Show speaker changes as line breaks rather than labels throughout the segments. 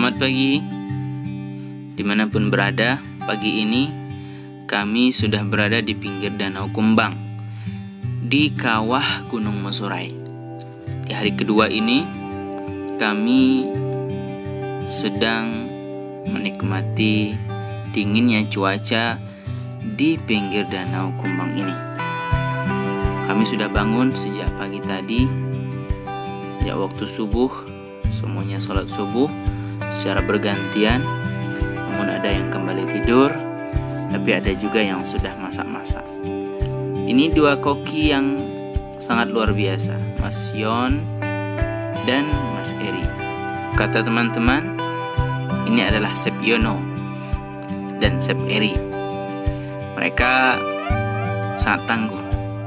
Selamat pagi, dimanapun berada. Pagi ini kami sudah berada di pinggir Danau Kumbang, di kawah Gunung Mesurai. Di hari kedua ini kami sedang menikmati dinginnya cuaca di pinggir Danau Kumbang ini. Kami sudah bangun sejak pagi tadi, sejak waktu subuh. Semuanya sholat subuh secara bergantian. Namun ada yang kembali tidur, tapi ada juga yang sudah masak-masak. Ini dua koki yang sangat luar biasa, Mas Yon dan Mas Eri. Kata teman-teman, ini adalah Chef Yono dan Chef Eri. Mereka sangat tangguh.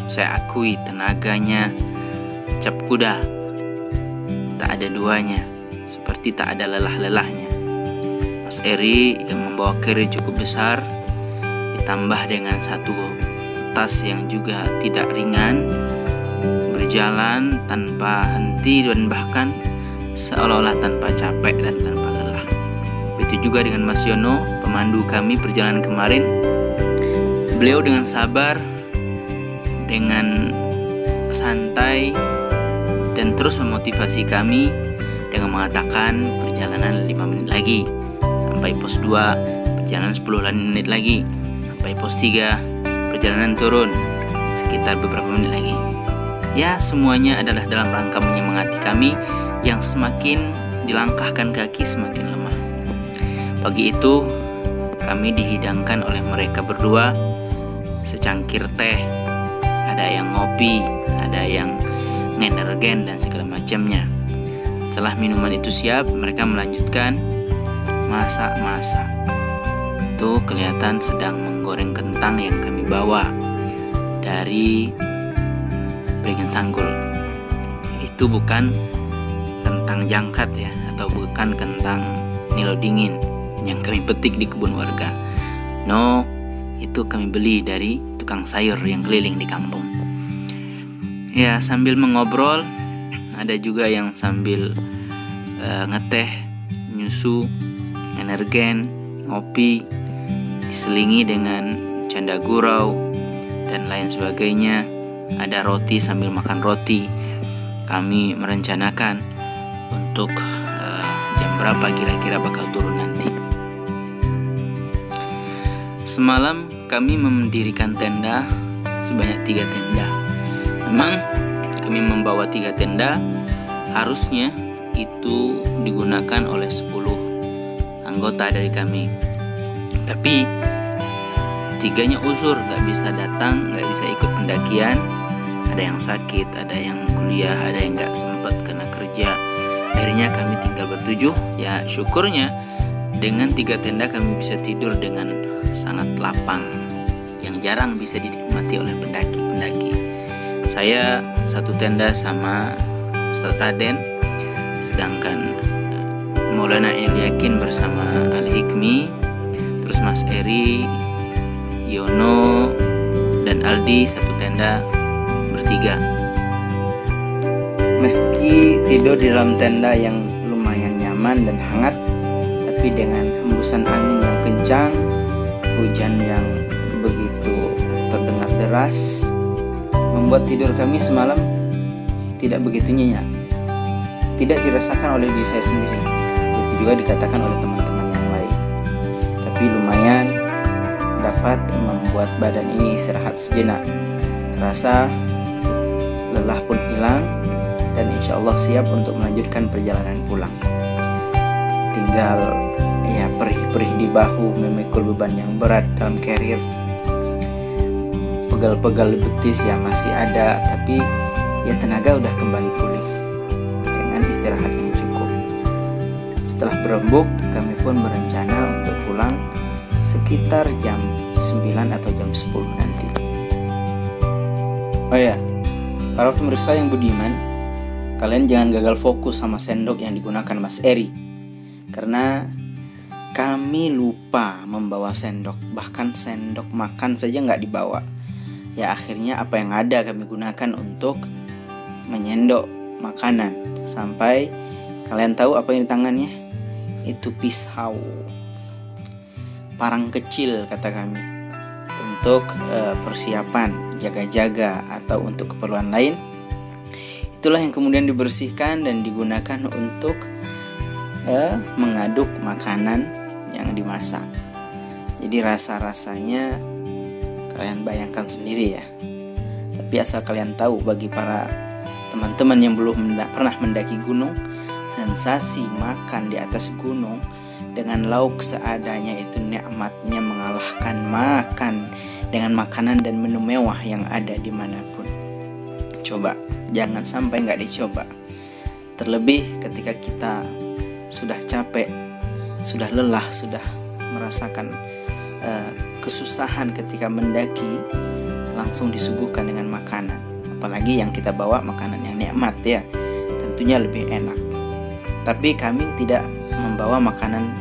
Saya akui tenaganya cap kuda, tak ada duanya, seperti tak ada lelah-lelahnya. Mas Eri yang membawa carry cukup besar, ditambah dengan satu tas yang juga tidak ringan, berjalan tanpa henti dan bahkan seolah-olah tanpa capek dan tanpa lelah. Begitu juga dengan Mas Yono, pemandu kami perjalanan kemarin. Beliau dengan sabar, dengan santai, dan terus memotivasi kami dengan mengatakan perjalanan 5 menit lagi sampai pos 2, perjalanan 10 menit lagi sampai pos 3, perjalanan turun sekitar beberapa menit lagi. Ya, semuanya adalah dalam rangka menyemangati kami yang semakin dilangkahkan kaki semakin lemah. Pagi itu kami dihidangkan oleh mereka berdua secangkir teh, ada yang ngopi, ada yang energen dan segala macamnya. Setelah minuman itu siap, mereka melanjutkan masak-masak. Itu kelihatan sedang menggoreng kentang yang kami bawa dari Beringin Sanggul. Itu bukan kentang jangkat ya, atau bukan kentang nilo dingin yang kami petik di kebun warga. No, itu kami beli dari tukang sayur yang keliling di kampung. Ya, sambil mengobrol, ada juga yang sambil ngeteh, nyusu, energen, ngopi, diselingi dengan canda gurau dan lain sebagainya. Ada roti sambil makan roti. Kami merencanakan untuk jam berapa kira-kira bakal turun nanti. Semalam kami mendirikan tenda sebanyak 3 tenda. Memang kami membawa 3 tenda, harusnya itu digunakan oleh 10 anggota dari kami. Tapi 3-nya uzur, gak bisa datang, gak bisa ikut pendakian. Ada yang sakit, ada yang kuliah, ada yang gak sempat karena kerja. Akhirnya kami tinggal ber-7. Ya, syukurnya dengan 3 tenda kami bisa tidur dengan sangat lapang, yang jarang bisa dinikmati oleh pendaki-pendaki. Saya satu tenda sama Ustaz Raden, sedangkan Maulana Ilyakin bersama Al-Hikmi, terus Mas Eri, Yono, dan Aldi satu tenda bertiga. Meski tidur di dalam tenda yang lumayan nyaman dan hangat, tapi dengan hembusan angin yang kencang, hujan yang begitu terdengar deras, membuat tidur kami semalam tidak begitu nyenyak. Tidak dirasakan oleh diri saya sendiri, itu juga dikatakan oleh teman-teman yang lain. Tapi lumayan dapat membuat badan ini istirahat sejenak. Terasa lelah pun hilang, dan insya Allah siap untuk melanjutkan perjalanan pulang. Tinggal ya perih-perih di bahu, memikul beban yang berat dalam carrier. Pegal-pegal betis yang masih ada, tapi ya tenaga udah kembali pulih dengan istirahat yang cukup. Setelah berembuk, kami pun berencana untuk pulang sekitar jam 9 atau jam 10 nanti. Oh ya, para pemirsa yang budiman, kalian jangan gagal fokus sama sendok yang digunakan Mas Eri, karena kami lupa membawa sendok. Bahkan sendok makan saja nggak dibawa. Ya akhirnya apa yang ada kami gunakan untuk menyendok makanan. Sampai kalian tahu apa yang di tangannya?
itu pisau, parang kecil kata kami, untuk persiapan jaga-jaga atau untuk keperluan lain. Itulah yang kemudian dibersihkan dan digunakan untuk mengaduk makanan yang dimasak. Jadi rasa-rasanya kalian bayangkan sendiri ya. Tapi asal kalian tahu, bagi para teman-teman yang belum pernah mendaki gunung, sensasi makan di atas gunung dengan lauk seadanya itu nikmatnya mengalahkan makan dengan makanan dan menu mewah yang ada dimanapun. Coba, jangan sampai nggak dicoba. Terlebih ketika kita sudah capek, sudah lelah, sudah merasakan kesusahan ketika mendaki, langsung disuguhkan dengan makanan. Apalagi yang kita bawa makanan yang nikmat ya, tentunya lebih enak. Tapi kami tidak membawa makanan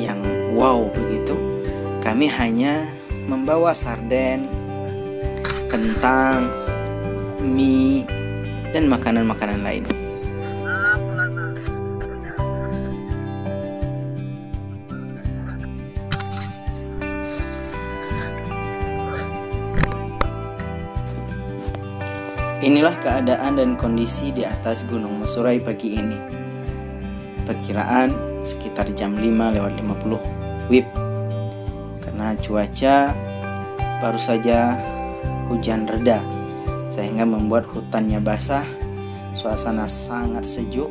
yang wow begitu. Kami hanya membawa sarden, kentang, mie, dan makanan-makanan lain. Inilah keadaan dan kondisi di atas Gunung Mesurai pagi ini. Perkiraan sekitar jam 5:50 WIB. Karena cuaca baru saja hujan reda, sehingga membuat hutannya basah, suasana sangat sejuk,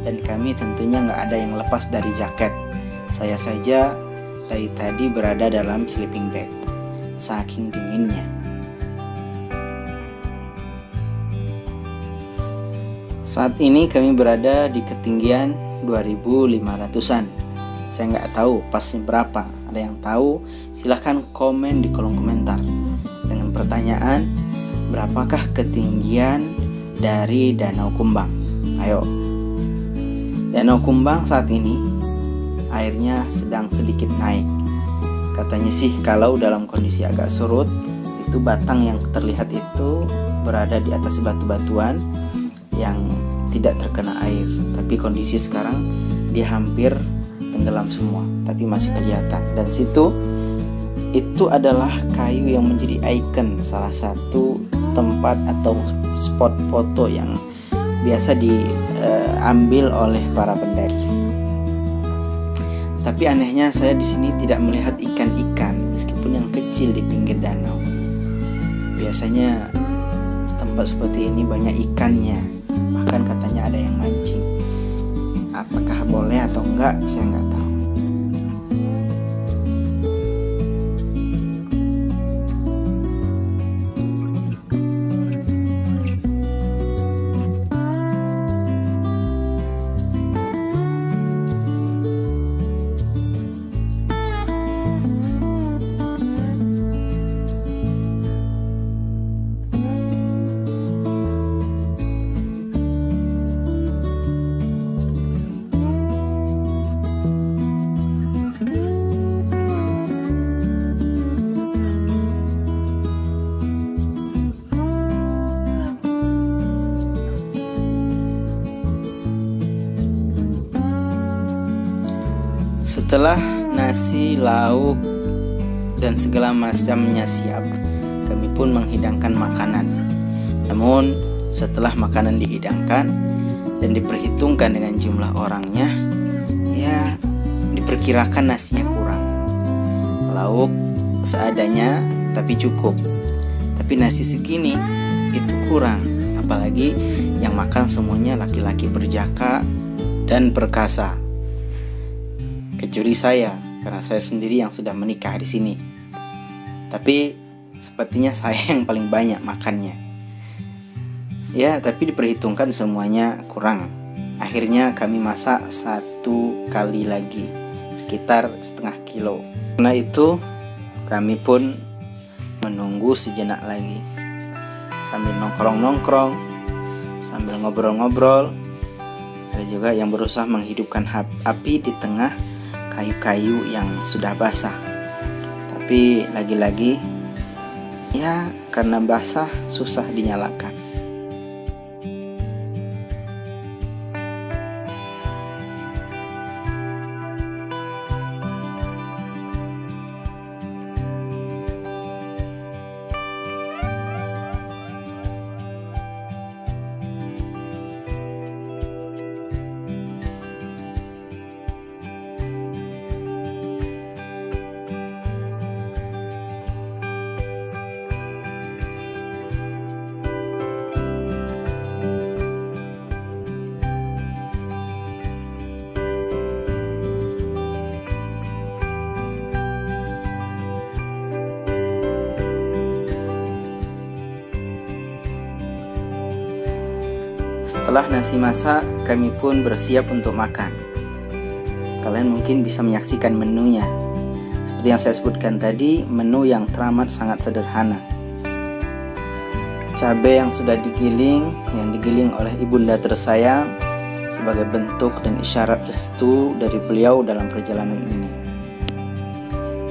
dan kami tentunya nggak ada yang lepas dari jaket. Saya saja dari tadi berada dalam sleeping bag, saking dinginnya. Saat ini kami berada di ketinggian 2500-an. Saya nggak tahu pasnya berapa. Ada yang tahu? Silahkan komen di kolom komentar dengan pertanyaan, berapakah ketinggian dari Danau Kumbang? Ayo. Danau Kumbang saat ini airnya sedang sedikit naik. Katanya sih kalau dalam kondisi agak surut, itu batang yang terlihat itu berada di atas batu-batuan yang tidak terkena air. Tapi kondisi sekarang dia hampir tenggelam semua, tapi masih kelihatan. Dan situ itu adalah kayu yang menjadi ikon, salah satu tempat atau spot foto yang biasa diambil oleh para pendaki. Tapi anehnya saya di sini tidak melihat ikan-ikan, meskipun yang kecil di pinggir danau. Biasanya tempat seperti ini banyak ikannya. Bahkan katanya ada yang mancing. Apakah boleh atau enggak, saya nggak tahu. Setelah nasi, lauk, dan segala macamnya siap, kami pun menghidangkan makanan. Namun setelah makanan dihidangkan dan diperhitungkan dengan jumlah orangnya, ya diperkirakan nasinya kurang. Lauk seadanya tapi cukup. Tapi nasi segini itu kurang. Apalagi yang makan semuanya laki-laki berjaka dan perkasa. Kecuali saya, karena saya sendiri yang sudah menikah di sini. Tapi sepertinya saya yang paling banyak makannya. Ya, tapi diperhitungkan semuanya kurang. Akhirnya kami masak 1 kali lagi, sekitar setengah kilo. Karena itu kami pun menunggu sejenak lagi, sambil nongkrong-nongkrong, sambil ngobrol-ngobrol. Ada juga yang berusaha menghidupkan api di tengah kayu-kayu yang sudah basah. Tapi lagi-lagi ya karena basah susah dinyalakan. Setelah nasi masak, kami pun bersiap untuk makan. Kalian mungkin bisa menyaksikan menunya. Seperti yang saya sebutkan tadi, menu yang teramat sangat sederhana. Cabai yang sudah digiling, yang digiling oleh ibunda tersayang sebagai bentuk dan isyarat restu dari beliau dalam perjalanan ini.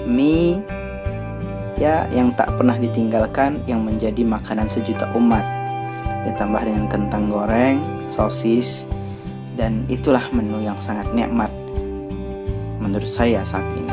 Mie ya yang tak pernah ditinggalkan, yang menjadi makanan sejuta umat, ditambah dengan kentang goreng, sosis, dan itulah menu yang sangat nikmat menurut saya saat ini.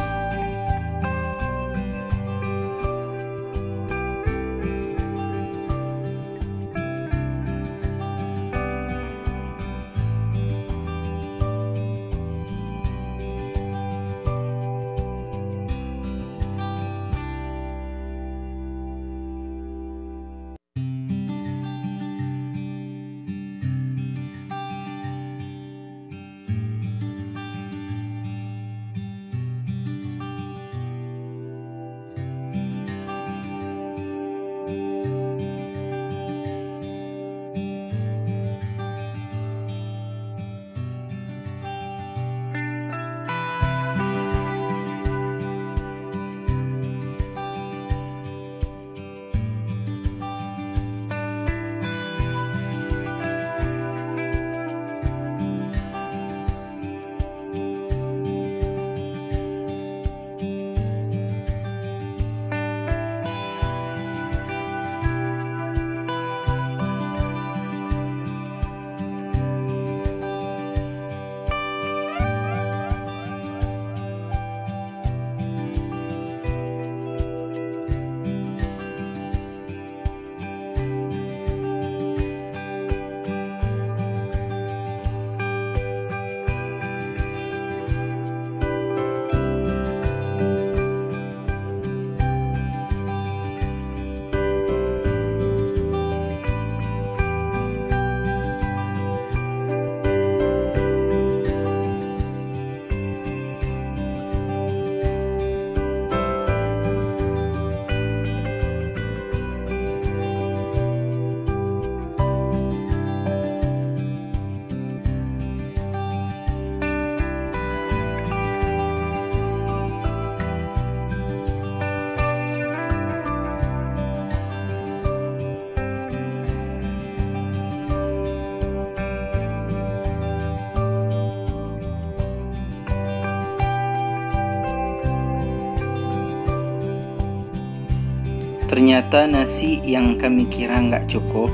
Ternyata nasi yang kami kira nggak cukup,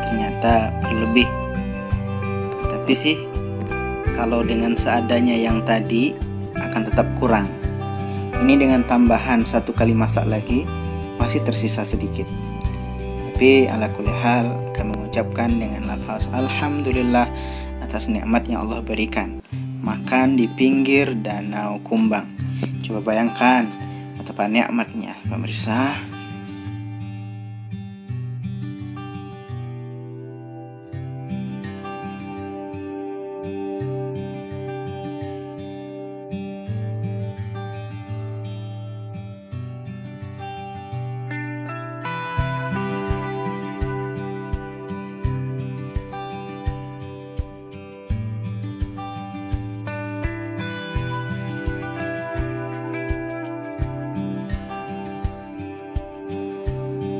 ternyata berlebih. Tapi sih, kalau dengan seadanya yang tadi akan tetap kurang. Ini dengan tambahan 1 kali masak lagi, masih tersisa sedikit. Tapi ala kulli hal, kami mengucapkan dengan lafaz Alhamdulillah atas nikmat yang Allah berikan. Makan di pinggir Danau Kumbang. Coba bayangkan betapa nikmatnya, pemirsa.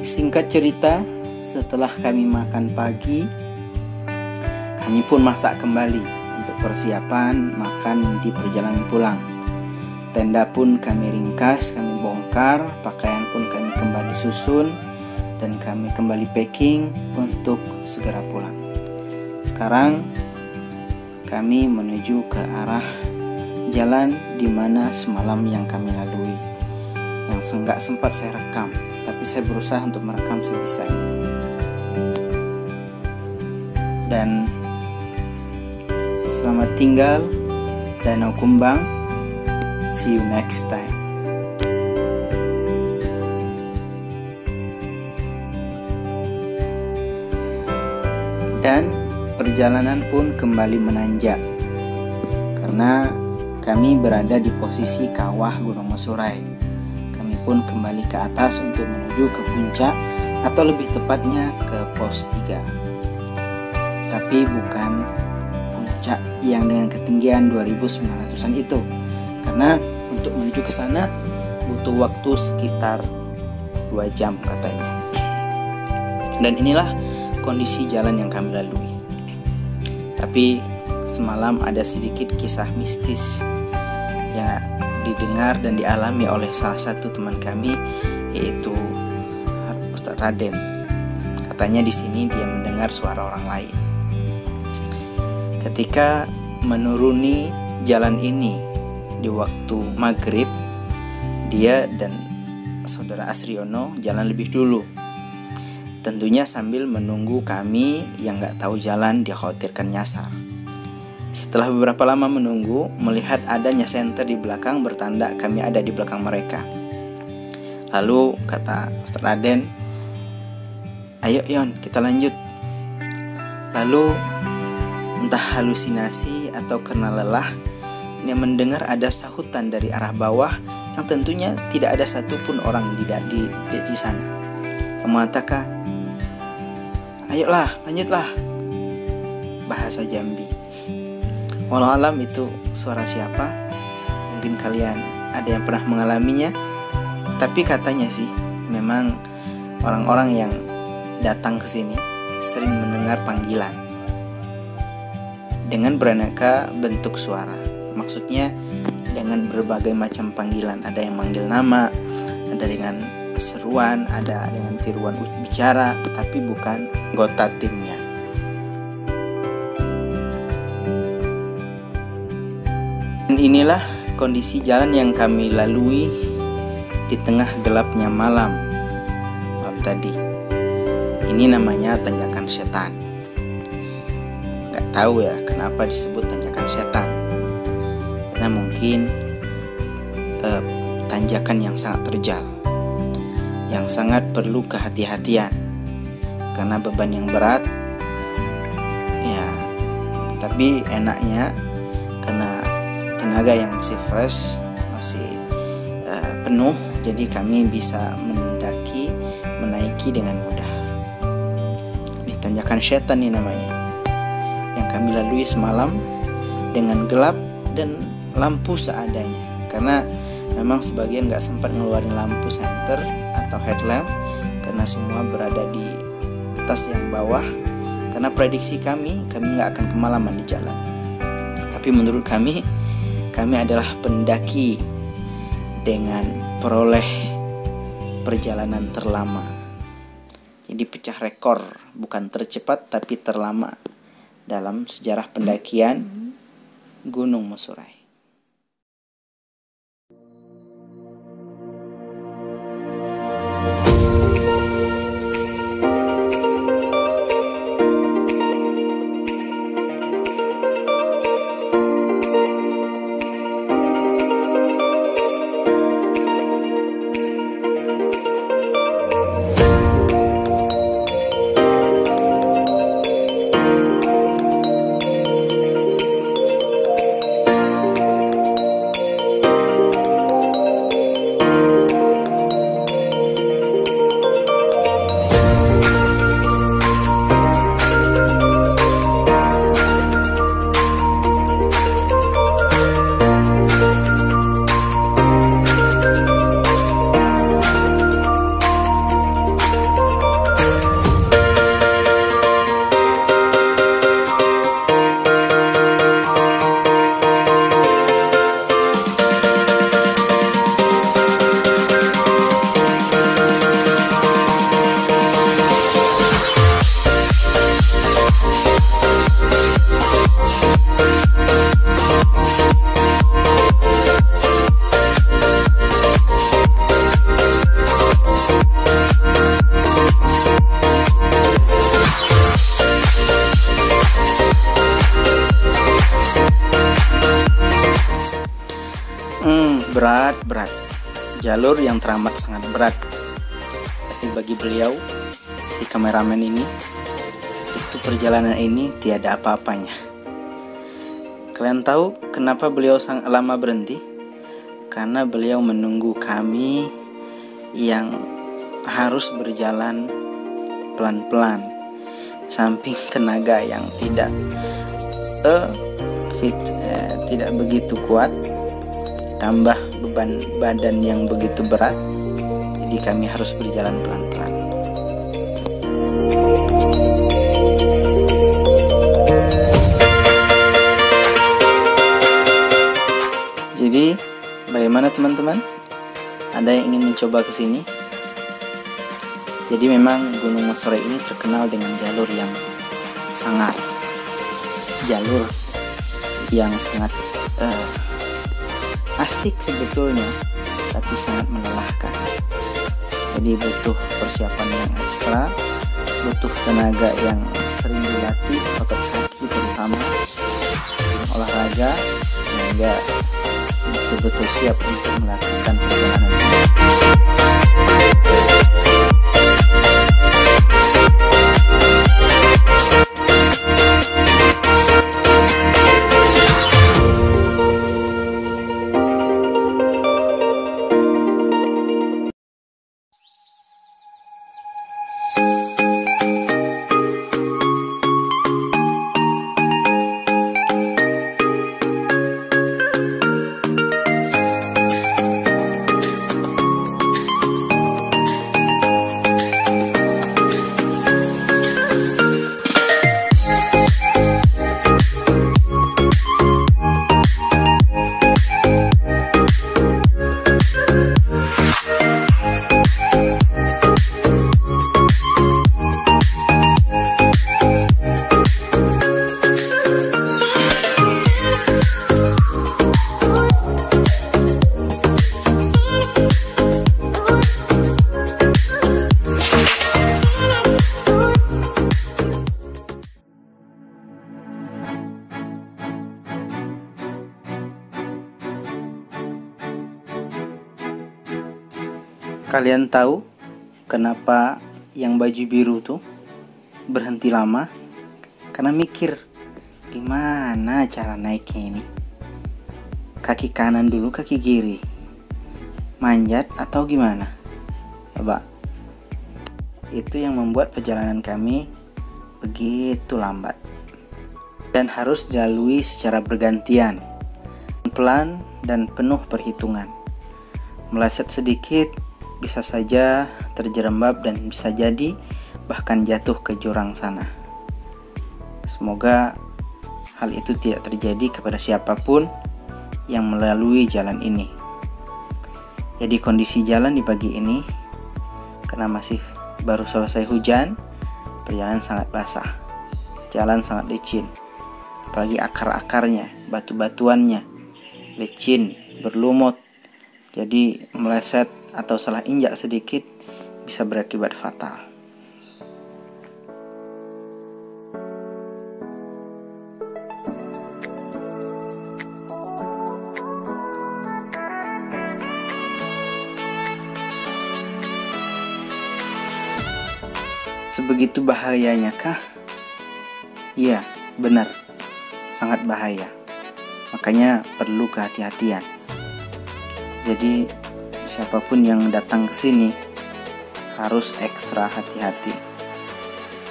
Singkat cerita, setelah kami makan pagi, kami pun masak kembali untuk persiapan makan di perjalanan pulang. Tenda pun kami ringkas, kami bongkar, pakaian pun kami kembali susun, dan kami kembali packing untuk segera pulang. Sekarang kami menuju ke arah jalan di mana semalam yang kami lalui, yang nggak sempat saya rekam, tapi saya berusaha untuk merekam sebisanya. Dan selamat tinggal Danau Kumbang. See you next time. Dan perjalanan pun kembali menanjak karena kami berada di posisi kawah Gunung Mesurai. Kami pun kembali ke atas untuk menuju ke puncak, atau lebih tepatnya ke pos 3. tapi bukan puncak yang dengan ketinggian 2.900-an itu. Karena untuk menuju ke sana butuh waktu sekitar 2 jam katanya. Dan inilah kondisi jalan yang kami lalui. Tapi semalam ada sedikit kisah mistis yang didengar dan dialami oleh salah satu teman kami, yaitu Ustadz Raden. Katanya di sini dia mendengar suara orang lain. Ketika menuruni jalan ini di waktu maghrib, dia dan saudara Asriono jalan lebih dulu. Tentunya sambil menunggu kami yang gak tahu jalan, dia khawatirkan nyasar. Setelah beberapa lama menunggu, melihat adanya senter di belakang, bertanda kami ada di belakang mereka. Lalu kata Ustaz Raden, "Ayo Yon, kita lanjut." Lalu entah halusinasi atau karena lelah, dia mendengar ada sahutan dari arah bawah yang tentunya tidak ada satupun orang di sana. Yang mengatakan, "Ayolah, lanjutlah." Bahasa Jambi. Walau alam itu suara siapa? Mungkin kalian ada yang pernah mengalaminya. Tapi katanya sih, memang orang-orang yang datang ke sini sering mendengar panggilan dengan beraneka bentuk suara. Maksudnya dengan berbagai macam panggilan. Ada yang manggil nama, ada dengan seruan, ada dengan tiruan bicara, tapi bukan anggota timnya. Dan inilah kondisi jalan yang kami lalui di tengah gelapnya malam tadi. Ini namanya tanjakan setan. Gak tahu ya kenapa disebut tanjakan setan. Karena mungkin tanjakan yang sangat terjal, yang sangat perlu kehati-hatian. Karena beban yang berat, ya. Tapi enaknya karena tenaga yang masih fresh, masih penuh, jadi kami bisa menaiki dengan mudah. Ini tanjakan setan nih namanya, yang kami lalui semalam dengan gelap dan lampu seadanya. Karena memang sebagian gak sempat ngeluarin lampu senter atau headlamp, karena semua berada di atas yang bawah. Karena prediksi kami gak akan kemalaman di jalan. Tapi menurut kami adalah pendaki dengan peroleh perjalanan terlama. Jadi pecah rekor, bukan tercepat tapi terlama dalam sejarah pendakian Gunung Mesurai. Berat. Jalur yang teramat sangat berat. Tapi bagi beliau, si kameramen ini, itu perjalanan ini tiada apa-apanya. Kalian tahu kenapa beliau sangat lama berhenti? Karena beliau menunggu kami yang harus berjalan pelan-pelan. samping tenaga yang tidak tidak begitu kuat, tambah beban badan yang begitu berat, jadi kami harus berjalan pelan-pelan. Jadi bagaimana teman-teman? Ada yang ingin mencoba ke sini? Jadi memang Gunung Mosorai ini terkenal dengan jalur yang sangar, jalur yang sangat asik sebetulnya, tapi sangat melelahkan. Jadi butuh persiapan yang ekstra, butuh tenaga yang sering dilatih, otot kaki terutama, sering olahraga, sehingga betul-betul siap untuk melakukan perjalanan ini. Kalian tahu kenapa yang baju biru tuh berhenti lama? Karena mikir gimana cara naiknya ini. Kaki kanan dulu, kaki kiri. Manjat atau gimana? Coba. Itu yang membuat perjalanan kami begitu lambat. Dan harus dilalui secara bergantian. Pelan dan penuh perhitungan. Meleset sedikit bisa saja terjerembab dan bisa jadi bahkan jatuh ke jurang sana. Semoga hal itu tidak terjadi kepada siapapun yang melalui jalan ini. Jadi kondisi jalan di pagi ini, karena masih baru selesai hujan, perjalanan sangat basah, jalan sangat licin, apalagi akar-akarnya, batu-batuannya licin, berlumut. Jadi meleset atau salah injak sedikit bisa berakibat fatal. Sebegitu bahayanya kah? Iya, benar. Sangat bahaya. Makanya perlu kehati-hatian. Jadi siapapun yang datang ke sini harus ekstra hati-hati.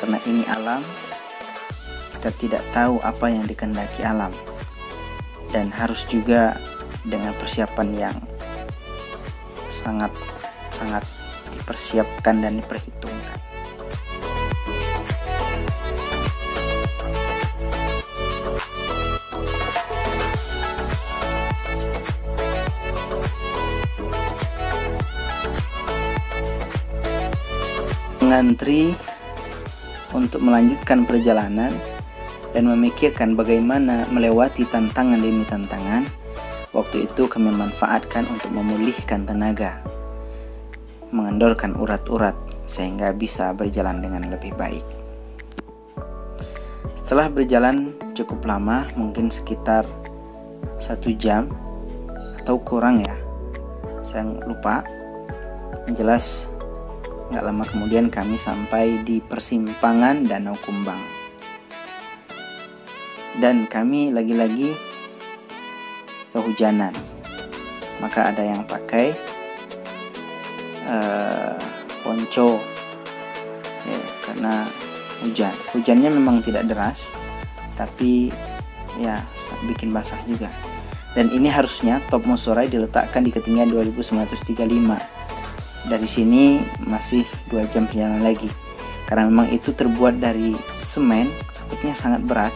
Karena ini alam, kita tidak tahu apa yang dikehendaki alam. Dan harus juga dengan persiapan yang sangat dipersiapkan dan diperhitungkan. Mengantri untuk melanjutkan perjalanan dan memikirkan bagaimana melewati tantangan demi tantangan. Waktu itu kami manfaatkan untuk memulihkan tenaga, mengendorkan urat-urat sehingga bisa berjalan dengan lebih baik. Setelah berjalan cukup lama, mungkin sekitar 1 jam atau kurang ya, saya lupa. Yang jelas gak lama kemudian kami sampai di persimpangan Danau Kumbang. Dan kami lagi-lagi kehujanan. Maka ada yang pakai ponco ya, karena hujan. Hujannya memang tidak deras, tapi ya bikin basah juga. Dan ini harusnya Top Mosorai diletakkan di ketinggian 2935. Dari sini masih 2 jam perjalanan lagi. Karena memang itu terbuat dari semen, sepertinya sangat berat.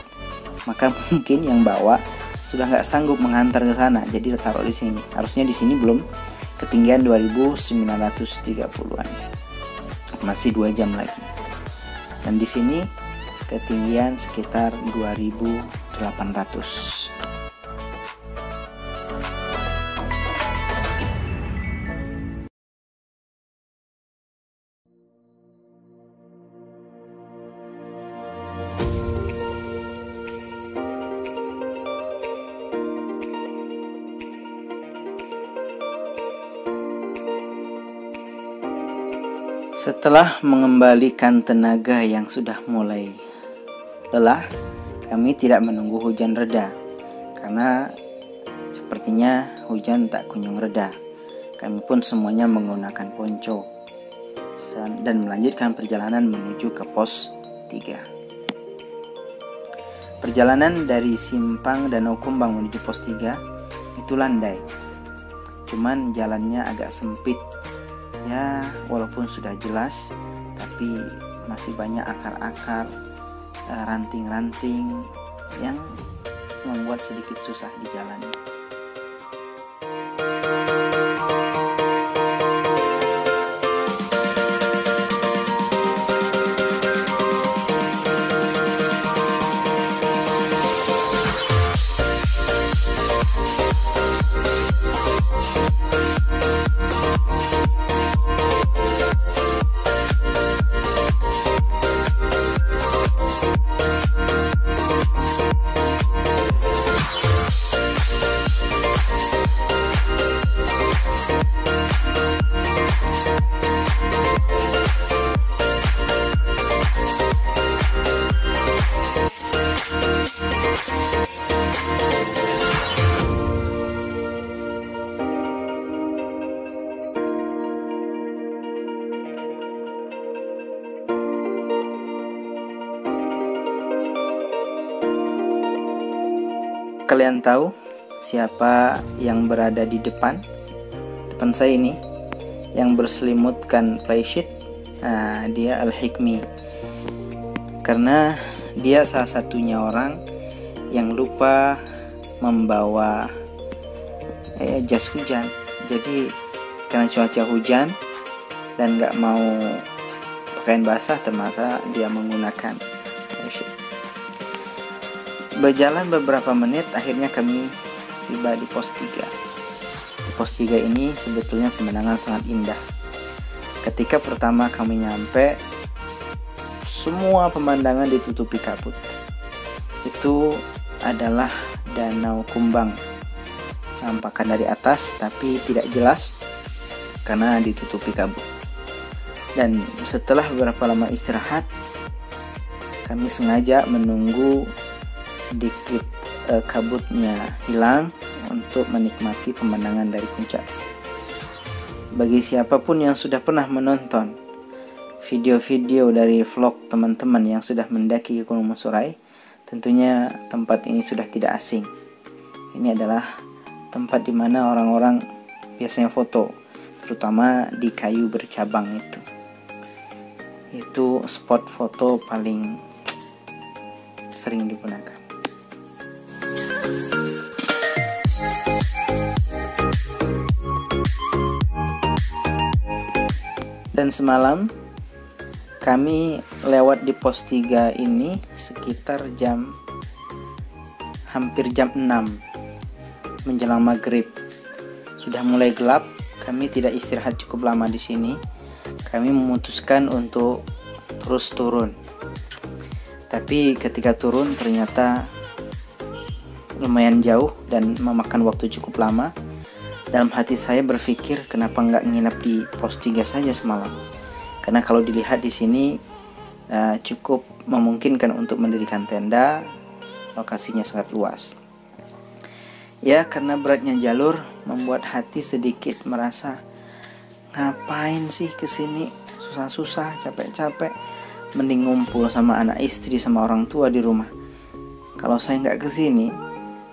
Maka mungkin yang bawa sudah nggak sanggup menghantar ke sana, jadi taruh di sini. Harusnya di sini belum ketinggian 2930-an. Masih 2 jam lagi. Dan di sini ketinggian sekitar 2800. Setelah mengembalikan tenaga yang sudah mulai lelah, kami tidak menunggu hujan reda, karena sepertinya hujan tak kunjung reda. Kami pun semuanya menggunakan ponco dan melanjutkan perjalanan menuju ke pos 3. Perjalanan dari simpang Danau Kumbang menuju pos 3 itu landai, cuman jalannya agak sempit. Ya, walaupun sudah jelas, tapi masih banyak akar-akar, ranting-ranting yang membuat sedikit susah di jalan. Kalian tahu siapa yang berada di depan saya ini, yang berselimutkan playsheet? Nah, dia Al-Hikmi. Karena dia salah satunya orang yang lupa membawa jas hujan. Jadi karena cuaca hujan dan gak mau pakaian basah, terpaksa dia menggunakan playsheet. Berjalan beberapa menit, akhirnya kami tiba di pos 3. Di pos 3 ini sebetulnya pemandangan sangat indah. Ketika pertama kami nyampe, semua pemandangan ditutupi kabut. Itu adalah Danau Kumbang. Nampakkan dari atas, tapi tidak jelas karena ditutupi kabut. Dan setelah beberapa lama istirahat, kami sengaja menunggu sedikit kabutnya hilang untuk menikmati pemandangan dari puncak. Bagi siapapun yang sudah pernah menonton video-video dari vlog teman-teman yang sudah mendaki ke Gunung Mosorai, tentunya tempat ini sudah tidak asing. Ini adalah tempat di mana orang-orang biasanya foto, terutama di kayu bercabang itu. Itu spot foto paling sering digunakan. Dan semalam kami lewat di pos 3 ini sekitar hampir jam 6 menjelang maghrib. Sudah mulai gelap, kami tidak istirahat cukup lama di sini. Kami memutuskan untuk terus turun. Tapi ketika turun ternyata lumayan jauh dan memakan waktu cukup lama. Dalam hati saya berpikir, kenapa nggak nginap di pos 3 saja semalam? Karena kalau dilihat di sini cukup memungkinkan untuk mendirikan tenda, lokasinya sangat luas. Ya, karena beratnya jalur membuat hati sedikit merasa, ngapain sih kesini susah-susah, capek-capek, mending ngumpul sama anak istri, sama orang tua di rumah. Kalau saya nggak kesini,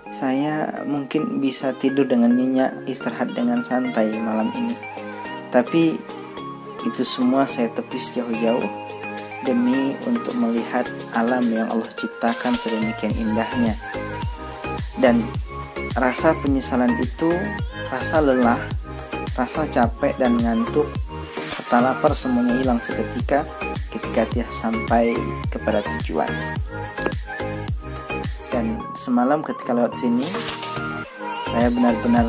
saya mungkin bisa tidur dengan nyenyak, istirahat dengan santai malam ini. Tapi itu semua saya tepis jauh-jauh demi untuk melihat alam yang Allah ciptakan sedemikian indahnya. Dan rasa penyesalan itu, rasa lelah, rasa capek dan ngantuk, serta lapar semuanya hilang seketika ketika dia sampai kepada tujuan. Dan semalam ketika lewat sini, saya benar-benar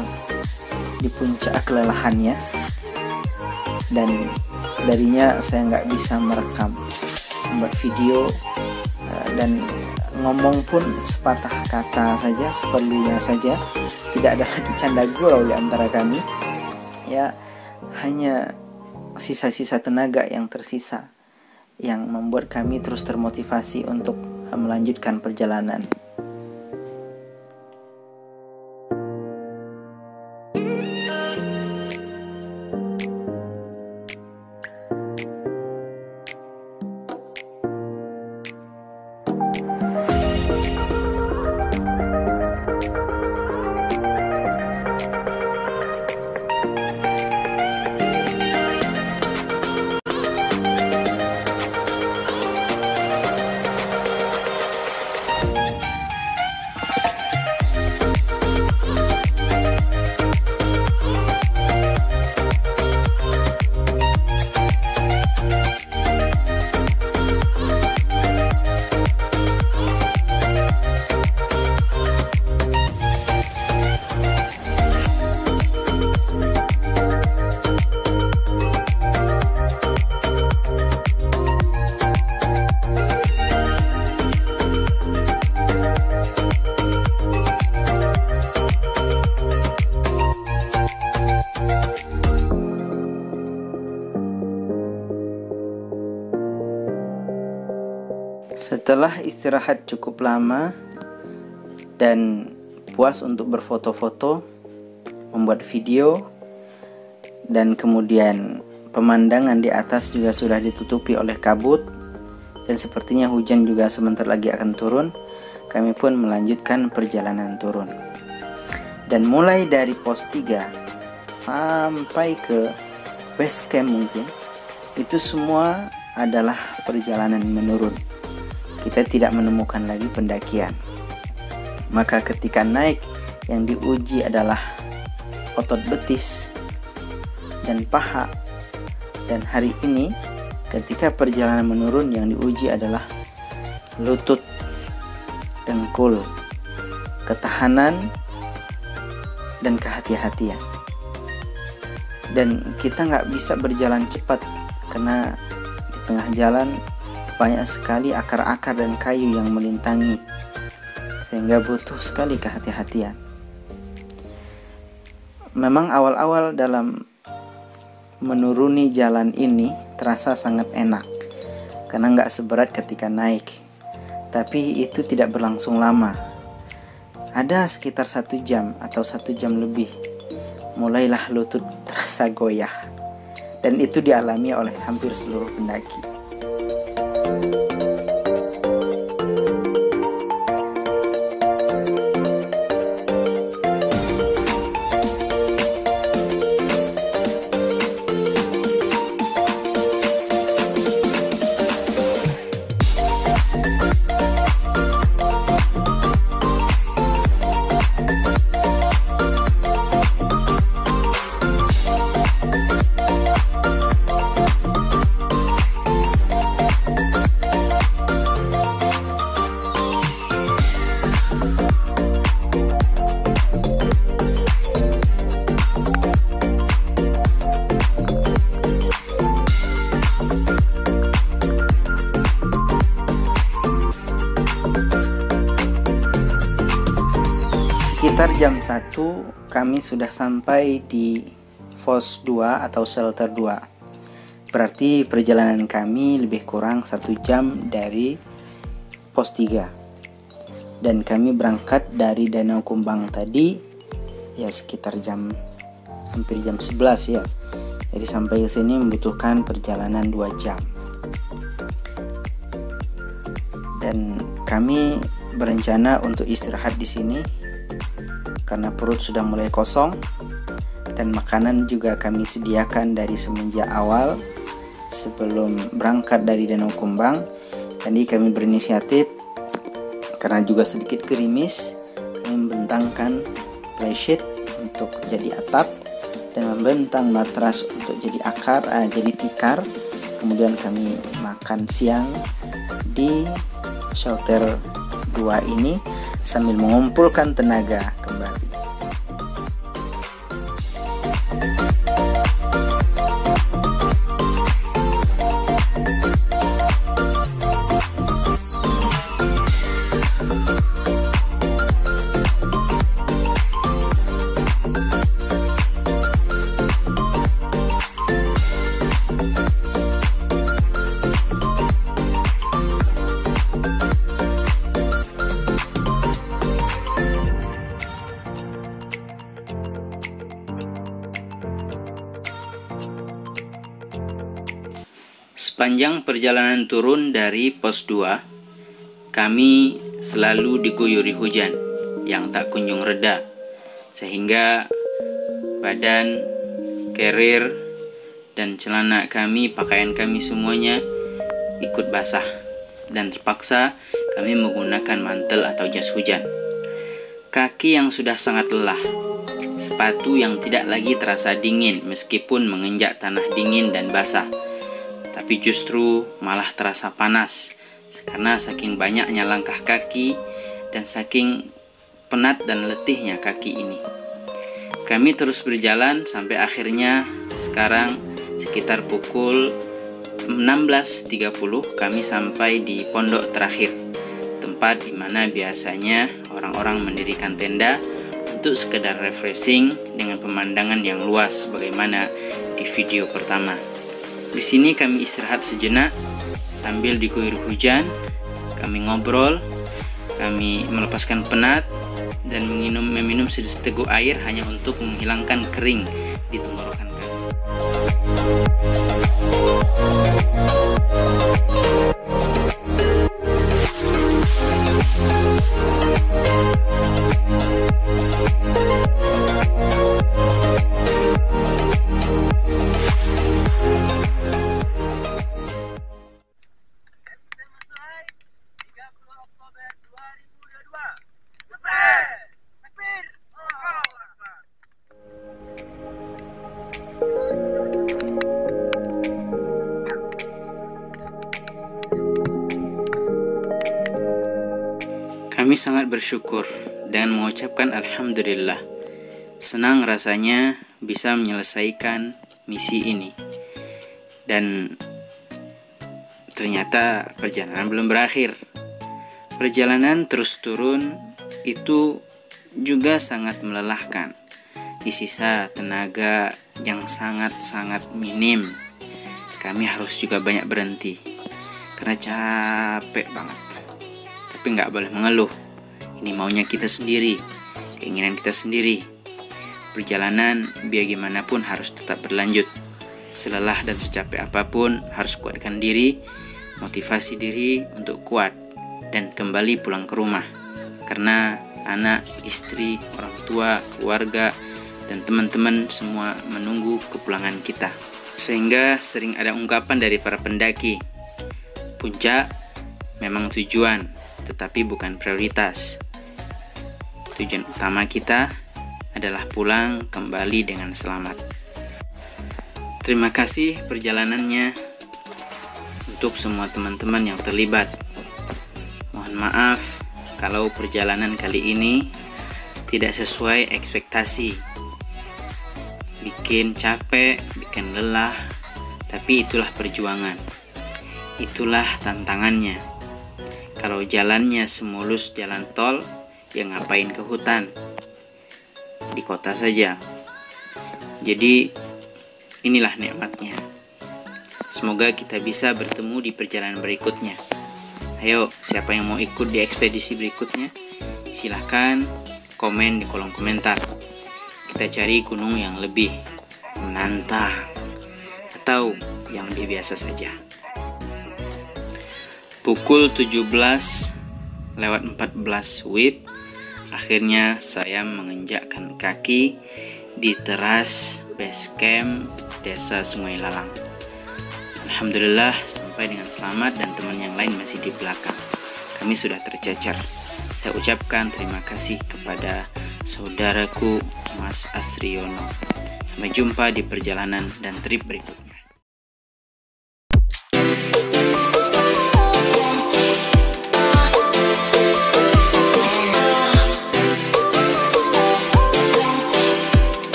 di puncak kelelahannya, dan darinya saya nggak bisa merekam, membuat video, dan ngomong pun sepatah kata saja, seperlunya saja. Tidak ada lagi canda gurau di antara kami. Ya, hanya sisa-sisa tenaga yang tersisa yang membuat kami terus termotivasi untuk melanjutkan perjalanan. Setelah istirahat cukup lama dan puas untuk berfoto-foto, membuat video, dan kemudian pemandangan di atas juga sudah ditutupi oleh kabut, dan sepertinya hujan juga sebentar lagi akan turun, kami pun melanjutkan perjalanan turun. Dan mulai dari pos 3 sampai ke base camp mungkin, itu semua adalah perjalanan menurun. Kita tidak menemukan lagi pendakian. Maka ketika naik, yang diuji adalah otot betis dan paha. Dan hari ini ketika perjalanan menurun, yang diuji adalah lutut, dengkul, ketahanan, dan kehati-hatian. Dan kita nggak bisa berjalan cepat karena di tengah jalan banyak sekali akar-akar dan kayu yang melintangi, sehingga butuh sekali kehati-hatian. Memang awal-awal dalam menuruni jalan ini terasa sangat enak, karena nggak seberat ketika naik. Tapi itu tidak berlangsung lama. Ada sekitar 1 jam atau 1 jam lebih, mulailah lutut terasa goyah. Dan itu dialami oleh hampir seluruh pendaki. Sekitar jam 1 kami sudah sampai di pos 2 atau shelter 2. Berarti perjalanan kami lebih kurang 1 jam dari pos 3. Dan kami berangkat dari Danau Kumbang tadi ya sekitar hampir jam 11 ya. Jadi sampai ke sini membutuhkan perjalanan 2 jam. kami berencana untuk istirahat di sini karena perut sudah mulai kosong, dan makanan juga kami sediakan dari semenjak awal sebelum berangkat dari Danau Kumbang. Jadi kami berinisiatif, karena juga sedikit gerimis, kami membentangkan playsheet untuk jadi atap dan membentang matras untuk jadi jadi tikar. Kemudian kami makan siang di shelter 2 ini sambil mengumpulkan tenaga kembali.
Sepanjang perjalanan turun dari pos 2, kami selalu diguyuri hujan yang tak kunjung reda, sehingga badan, carrier, dan celana kami, pakaian kami semuanya ikut basah, dan terpaksa kami menggunakan mantel atau jas hujan. Kaki yang sudah sangat lelah, sepatu yang tidak lagi terasa dingin meskipun menginjak tanah dingin dan basah, tapi justru malah terasa panas karena saking banyaknya langkah kaki dan saking penat dan letihnya kaki ini. Kami terus berjalan sampai akhirnya sekarang sekitar pukul 16.30 kami sampai di pondok terakhir, tempat di mana biasanya orang-orang mendirikan tenda untuk sekedar refreshing dengan pemandangan yang luas sebagaimana di video pertama. Di sini kami istirahat sejenak sambil diguyur hujan. Kami ngobrol, kami melepaskan penat dan meminum seteguk air hanya untuk menghilangkan kering di tenggorokan kami. Kami sangat bersyukur dan mengucapkan alhamdulillah. Senang rasanya bisa menyelesaikan misi ini. Dan ternyata perjalanan belum berakhir. Perjalanan terus turun itu juga sangat melelahkan. Disisa tenaga yang sangat-sangat minim. Kami harus juga banyak berhenti karena capek banget. Tapi nggak boleh mengeluh. Ini maunya kita sendiri, keinginan kita sendiri. Perjalanan biar gimana pun harus tetap berlanjut. Selelah dan secapek apapun harus kuatkan diri, motivasi diri untuk kuat dan kembali pulang ke rumah. Karena anak, istri, orang tua, keluarga, dan teman-teman semua menunggu kepulangan kita. Sehingga sering ada ungkapan dari para pendaki, puncak memang tujuan, tetapi bukan prioritas. Tujuan utama kita adalah pulang kembali dengan selamat. Terima kasih perjalanannya untuk semua teman-teman yang terlibat. Mohon maaf kalau perjalanan kali ini tidak sesuai ekspektasi. Bikin capek, bikin lelah, tapi itulah perjuangan. Itulah tantangannya. Kalau jalannya semulus jalan tol, ya ngapain ke hutan? Di kota saja. Jadi inilah nikmatnya. Semoga kita bisa bertemu di perjalanan berikutnya. Ayo, siapa yang mau ikut di ekspedisi berikutnya? Silahkan komen di kolom komentar. Kita cari gunung yang lebih menantang atau yang lebih biasa saja. Pukul 17 lewat 14 WIB, akhirnya saya menginjakkan kaki di teras base camp Desa Sungai Lalang. Alhamdulillah sampai dengan selamat dan teman yang lain masih di belakang. Kami sudah tercecer. Saya ucapkan terima kasih kepada saudaraku Mas Asriono. Sampai jumpa di perjalanan dan trip berikutnya.